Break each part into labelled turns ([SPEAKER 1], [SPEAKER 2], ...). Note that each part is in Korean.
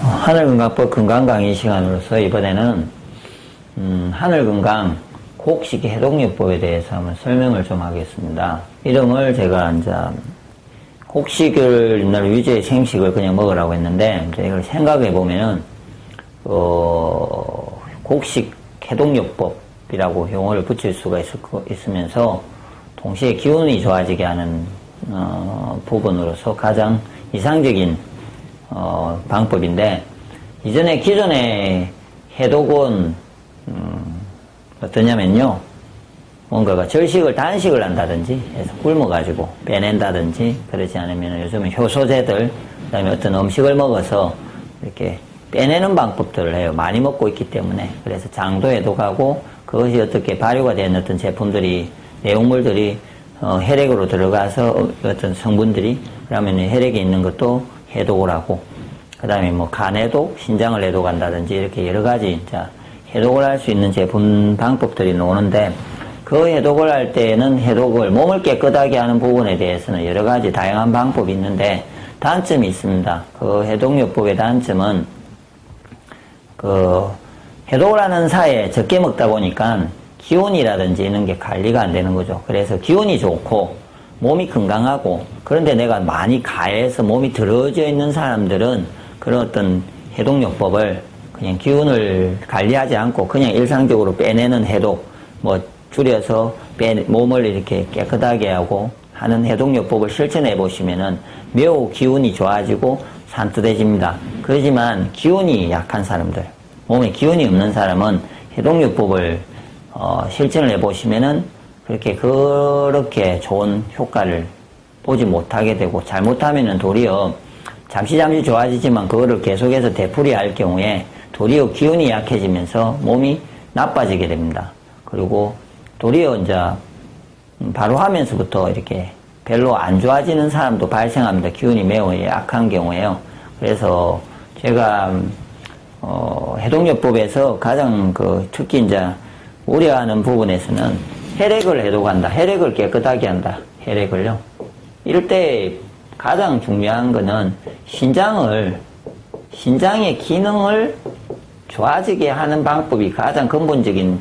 [SPEAKER 1] 하늘건강법 건강강의 시간으로서 이번에는 하늘건강 곡식 해독요법에 대해서 한번 설명을 좀 하겠습니다. 이름을 제가 이제 곡식을 옛날 위주의 생식을 그냥 먹으라고 했는데 이제 이걸 생각해 보면은 곡식 해독요법이라고 용어를 붙일 수가 있으면서 동시에 기운이 좋아지게 하는 부분으로서 가장 이상적인 방법인데, 이전에 기존의 해독은 어떠냐면요, 뭔가가 절식을 단식을 한다든지 해서 굶어가지고 빼낸다든지, 그러지 않으면 요즘은 효소제들, 그 다음에 어떤 음식을 먹어서 이렇게 빼내는 방법들을 해요. 많이 먹고 있기 때문에. 그래서 장도 해독하고, 그것이 어떻게 발효가 된 어떤 제품들이, 내용물들이 혈액으로 들어가서 어떤 성분들이, 그러면 혈액에 있는 것도 해독을 하고, 그 다음에 뭐 간 해독, 신장을 해독한다든지 이렇게 여러 가지 해독을 할 수 있는 제품 방법들이 나오는데, 그 해독을 할 때는 해독을 몸을 깨끗하게 하는 부분에 대해서는 여러 가지 다양한 방법이 있는데 단점이 있습니다. 그 해독요법의 단점은 그 해독을 하는 사이에 적게 먹다 보니까 기운이라든지 이런 게 관리가 안 되는 거죠. 그래서 기운이 좋고 몸이 건강하고, 그런데 내가 많이 가해서 몸이 더러워져 있는 사람들은 그런 어떤 해독요법을 그냥 기운을 관리하지 않고 그냥 일상적으로 빼내는 해독, 뭐 줄여서 몸을 이렇게 깨끗하게 하고 하는 해독요법을 실천해 보시면은 매우 기운이 좋아지고 산뜻해집니다. 그렇지만 기운이 약한 사람들, 몸에 기운이 없는 사람은 해독요법을 실천을 해 보시면은 그렇게 좋은 효과를 보지 못하게 되고, 잘못하면은 도리어 잠시 좋아지지만 그거를 계속해서 되풀이할 경우에 도리어 기운이 약해지면서 몸이 나빠지게 됩니다. 그리고 도리어 이제 바로 하면서부터 이렇게 별로 안 좋아지는 사람도 발생합니다. 기운이 매우 약한 경우에요. 그래서 제가 해독요법에서 가장 특히 이제 우려하는 부분에서는 혈액을 해독한다. 혈액을 깨끗하게 한다. 혈액을요. 이럴 때 가장 중요한 거는 신장의 기능을 좋아지게 하는 방법이 가장 근본적인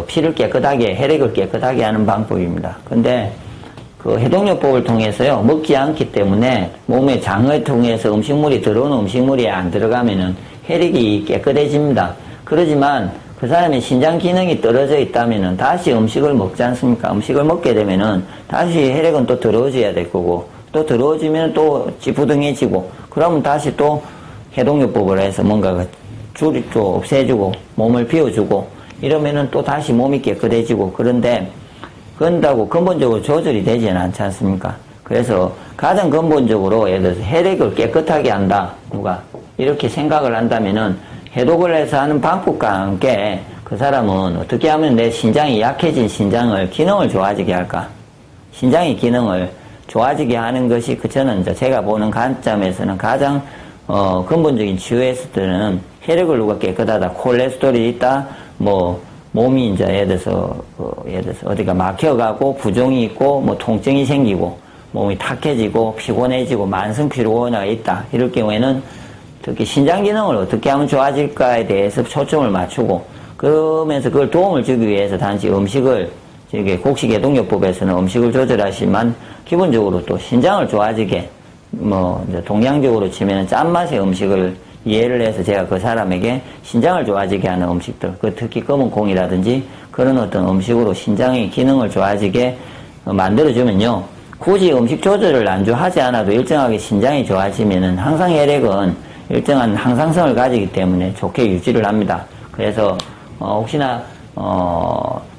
[SPEAKER 1] 피를 깨끗하게, 혈액을 깨끗하게 하는 방법입니다. 근데 그 해독요법을 통해서요, 먹지 않기 때문에 몸의 장을 통해서 들어오는 음식물이 안 들어가면은 혈액이 깨끗해집니다. 그러지만 그 사람의 신장 기능이 떨어져 있다면은 다시 음식을 먹지 않습니까? 음식을 먹게 되면은 다시 혈액은 또 더러워져야 될 거고, 또 더러워지면 또 찌푸둥해지고, 그러면 다시 또 해독요법을 해서 뭔가 줄이 또 없애주고, 몸을 비워주고, 이러면은 또 다시 몸이 깨끗해지고, 그런다고 근본적으로 조절이 되지는 않지 않습니까? 그래서 가장 근본적으로 예를 들어서 혈액을 깨끗하게 한다, 이렇게 생각을 한다면은 해독을 해서 하는 방법과 함께 그 사람은 어떻게 하면 내 신장이 약해진 신장을 기능을 좋아지게 할까? 신장의 기능을 좋아지게 하는 것이 저는 이제 제가 보는 관점에서는 가장 근본적인 치유에서는 혈액을 누가 깨끗하다, 콜레스테롤이 있다, 뭐 몸이 이제 예를 들어서 어디가 막혀가고 부종이 있고 뭐 통증이 생기고 몸이 탁해지고 피곤해지고 만성 피로가 있다, 이럴 경우에는 특히 신장 기능을 어떻게 하면 좋아질까에 대해서 초점을 맞추고, 그러면서 그걸 도움을 주기 위해서 단지 음식을, 곡식 해독요법에서는 음식을 조절하시지만 기본적으로 또 신장을 좋아지게, 이제 동양적으로 치면 짠맛의 음식을 이해를 해서 제가 그 사람에게 신장을 좋아지게 하는 음식들, 특히 검은 콩이라든지 그런 어떤 음식으로 신장의 기능을 좋아지게 만들어주면요, 굳이 음식 조절을 하지 않아도 일정하게 신장이 좋아지면은 항상 혈액은 일정한 항상성을 가지기 때문에 좋게 유지를 합니다. 그래서 혹시나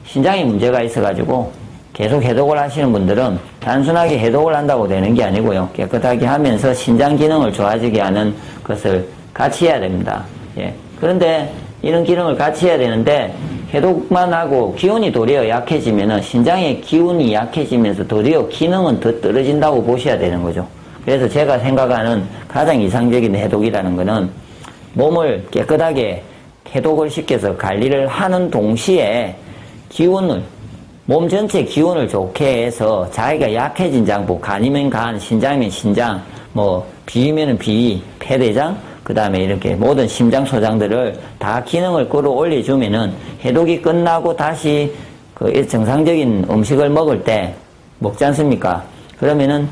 [SPEAKER 1] 신장에 문제가 있어가지고 계속 해독을 하시는 분들은 단순하게 해독을 한다고 되는 게 아니고요, 깨끗하게 하면서 신장 기능을 좋아지게 하는 것을 같이 해야 됩니다. 예. 그런데 이런 기능을 같이 해야 되는데 해독만 하고 기운이 도리어 약해지면은 신장의 기운이 약해지면서 도리어 기능은 더 떨어진다고 보셔야 되는 거죠. 그래서 제가 생각하는 가장 이상적인 해독이라는 거는 몸을 깨끗하게 해독을 시켜서 관리를 하는 동시에 몸 전체 기운을 좋게 해서 자기가 약해진 장부, 간이면 간, 신장이면 신장, 비위면은 비위, 폐대장, 그 다음에 이렇게 모든 심장 소장들을 다 기능을 끌어올려주면은 해독이 끝나고 다시 그 정상적인 음식을 먹을 때 먹지 않습니까? 그러면은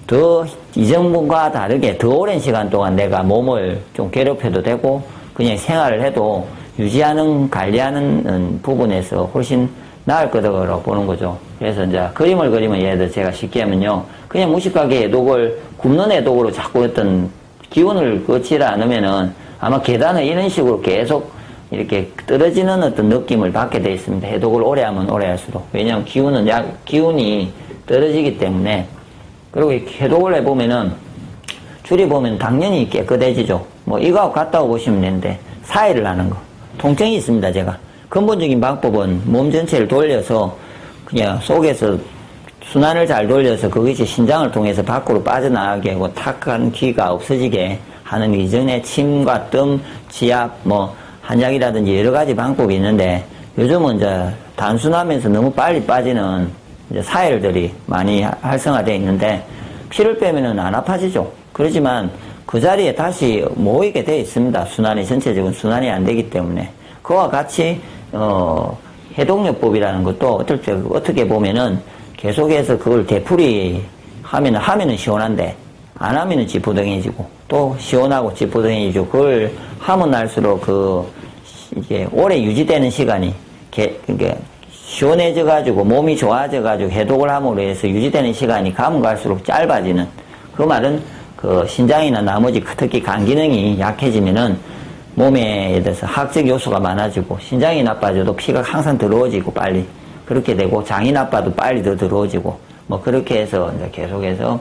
[SPEAKER 1] 더 이전과 다르게 더 오랜 시간 동안 내가 몸을 좀 괴롭혀도 되고 그냥 생활을 해도 유지하는, 관리하는 부분에서 훨씬 나을 거라고 보는 거죠. 그래서 이제 그림을 그리면 예를 들어 제가 쉽게 하면요. 그냥 무식하게 해독을, 굽는 해독으로 자꾸 어떤 기운을 거치지 않으면은 아마 계단을 이런 식으로 계속 이렇게 떨어지는 어떤 느낌을 받게 되어 있습니다. 해독을 오래 하면 오래 할수록. 왜냐하면 기운이 떨어지기 때문에. 그리고 해독을 해보면은, 줄여보면 당연히 깨끗해지죠. 뭐, 이거하고 같다고 보시면 되는데, 사해를 하는 거. 통증이 있습니다, 제가. 근본적인 방법은 몸 전체를 돌려서, 그냥 속에서 순환을 잘 돌려서 그것이 신장을 통해서 밖으로 빠져나가게 하고, 탁한 기가 없어지게 하는 이전에 침과 뜸, 지압, 뭐, 한약이라든지 여러 가지 방법이 있는데, 요즘은 이제 단순하면서 너무 빨리 빠지는 이제 사혈들이 많이 활성화되어 있는데 피를 빼면은 안 아파지죠. 그렇지만 그 자리에 다시 모이게 되어 있습니다. 순환이 전체적인 순환이 안 되기 때문에 그와 같이 해독요법이라는 것도 어떻게 보면은 계속해서 그걸 되풀이 하면은 시원한데 안 하면은 찌뿌둥해지고 또 시원하고 찌뿌둥해지고 그걸 하면 할수록 이게 오래 유지되는 시간이 시원해져가지고 몸이 좋아져가지고 해독을 함으로 해서 유지되는 시간이 가면 갈수록 짧아지는 그 말은 그 신장이나 나머지 특히 간 기능이 약해지면은 몸에 대해서 화학적 요소가 많아지고 신장이 나빠져도 피가 항상 더러워지고 빨리 그렇게 되고 장이 나빠도 빨리 더 더러워지고 뭐 그렇게 해서 이제 계속해서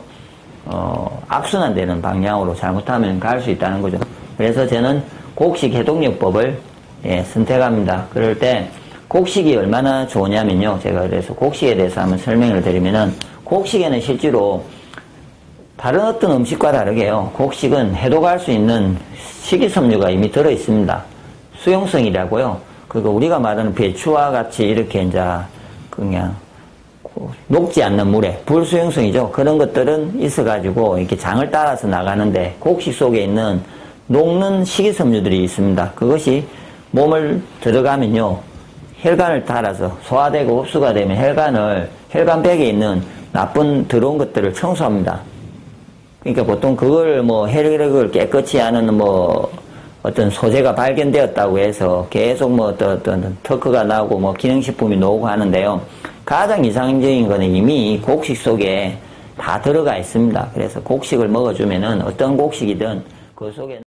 [SPEAKER 1] 악순환되는 방향으로 잘못하면 갈 수 있다는 거죠. 그래서 저는 곡식 해독요법을 선택합니다. 그럴 때 곡식이 얼마나 좋으냐면요. 제가 그래서 곡식에 대해서 한번 설명을 드리면은 곡식에는 실제로 다른 어떤 음식과 다르게요. 곡식은 해독할 수 있는 식이섬유가 이미 들어 있습니다. 수용성이라고요. 그리고 우리가 말하는 배추와 같이 이렇게 이제 그냥 녹지 않는 물에 불수용성이죠. 그런 것들은 있어가지고 이렇게 장을 따라서 나가는데 곡식 속에 있는 녹는 식이섬유들이 있습니다. 그것이 몸을 들어가면요. 혈관을 따라서 소화되고 흡수가 되면 혈관벽에 있는 나쁜 더러운 것들을 청소합니다. 그러니까 보통 그걸 뭐 혈액을 깨끗이 하는 뭐 어떤 소재가 발견되었다고 해서 계속 뭐 어떤 터크가 나오고 뭐 기능식품이 나오고 하는데요. 가장 이상적인 거는 이미 곡식 속에 다 들어가 있습니다. 그래서 곡식을 먹어주면은 어떤 곡식이든 그 속에